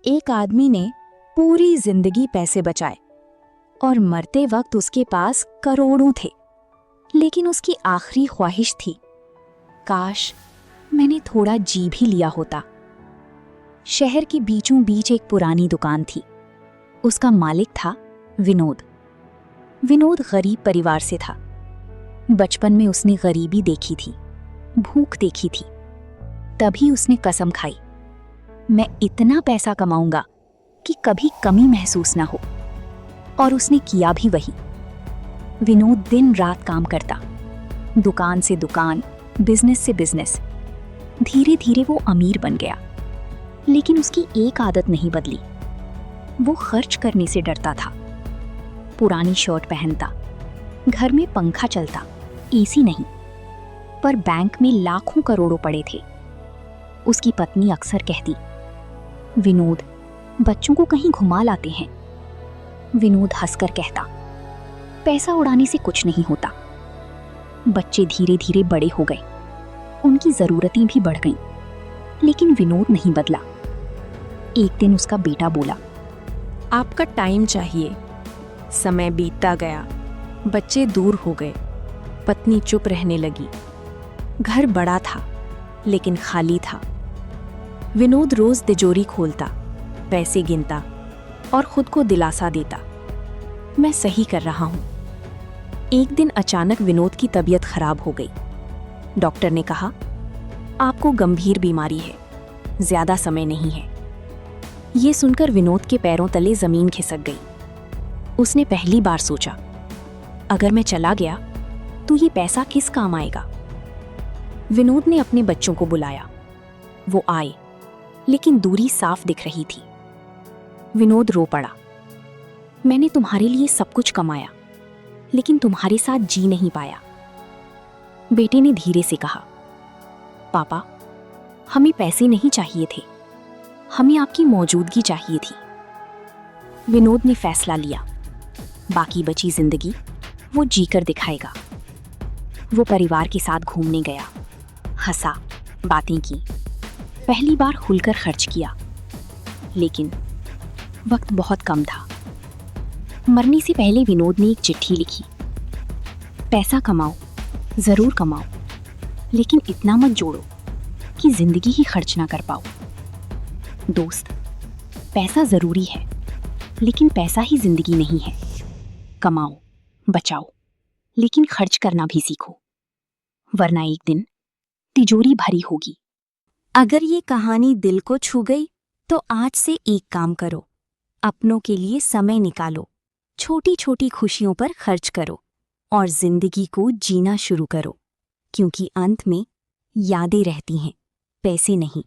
एक आदमी ने पूरी जिंदगी पैसे बचाए और मरते वक्त उसके पास करोड़ों थे, लेकिन उसकी आखिरी ख्वाहिश थी, काश मैंने थोड़ा जी भी लिया होता। शहर के बीचों बीच एक पुरानी दुकान थी। उसका मालिक था विनोद। विनोद गरीब परिवार से था। बचपन में उसने गरीबी देखी थी, भूख देखी थी। तभी उसने कसम खाई, मैं इतना पैसा कमाऊंगा कि कभी कमी महसूस ना हो। और उसने किया भी वही। विनोद दिन रात काम करता, दुकान से दुकान, बिजनेस से बिजनेस। धीरे धीरे वो अमीर बन गया, लेकिन उसकी एक आदत नहीं बदली। वो खर्च करने से डरता था। पुरानी शर्ट पहनता, घर में पंखा चलता, एसी नहीं, पर बैंक में लाखों करोड़ों पड़े थे। उसकी पत्नी अक्सर कहती, विनोद बच्चों को कहीं घुमा लाते हैं। विनोद हंसकर कहता, पैसा उड़ाने से कुछ नहीं होता। बच्चे धीरे धीरे बड़े हो गए, उनकी जरूरतें भी बढ़ गईं, लेकिन विनोद नहीं बदला। एक दिन उसका बेटा बोला, आपका टाइम चाहिए। समय बीतता गया, बच्चे दूर हो गए, पत्नी चुप रहने लगी। घर बड़ा था लेकिन खाली था। विनोद रोज तिजोरी खोलता, पैसे गिनता और खुद को दिलासा देता, मैं सही कर रहा हूं। एक दिन अचानक विनोद की तबीयत खराब हो गई। डॉक्टर ने कहा, आपको गंभीर बीमारी है, ज्यादा समय नहीं है। ये सुनकर विनोद के पैरों तले जमीन खिसक गई। उसने पहली बार सोचा, अगर मैं चला गया तो ये पैसा किस काम आएगा। विनोद ने अपने बच्चों को बुलाया। वो आए, लेकिन दूरी साफ दिख रही थी। विनोद रो पड़ा, मैंने तुम्हारे लिए सब कुछ कमाया, लेकिन तुम्हारे साथ जी नहीं पाया। बेटे ने धीरे से कहा, पापा, हमें पैसे नहीं चाहिए थे, हमें आपकी मौजूदगी चाहिए थी। विनोद ने फैसला लिया, बाकी बची जिंदगी वो जीकर दिखाएगा। वो परिवार के साथ घूमने गया, हंसा, बातें की, पहली बार खुलकर खर्च किया। लेकिन वक्त बहुत कम था। मरने से पहले विनोद ने एक चिट्ठी लिखी, पैसा कमाओ, जरूर कमाओ, लेकिन इतना मत जोड़ो कि जिंदगी ही खर्च ना कर पाओ। दोस्त, पैसा जरूरी है, लेकिन पैसा ही जिंदगी नहीं है। कमाओ, बचाओ, लेकिन खर्च करना भी सीखो, वरना एक दिन तिजोरी भरी होगी। अगर ये कहानी दिल को छू गई तो आज से एक काम करो, अपनों के लिए समय निकालो, छोटी छोटी खुशियों पर खर्च करो और जिंदगी को जीना शुरू करो, क्योंकि अंत में यादें रहती हैं, पैसे नहीं।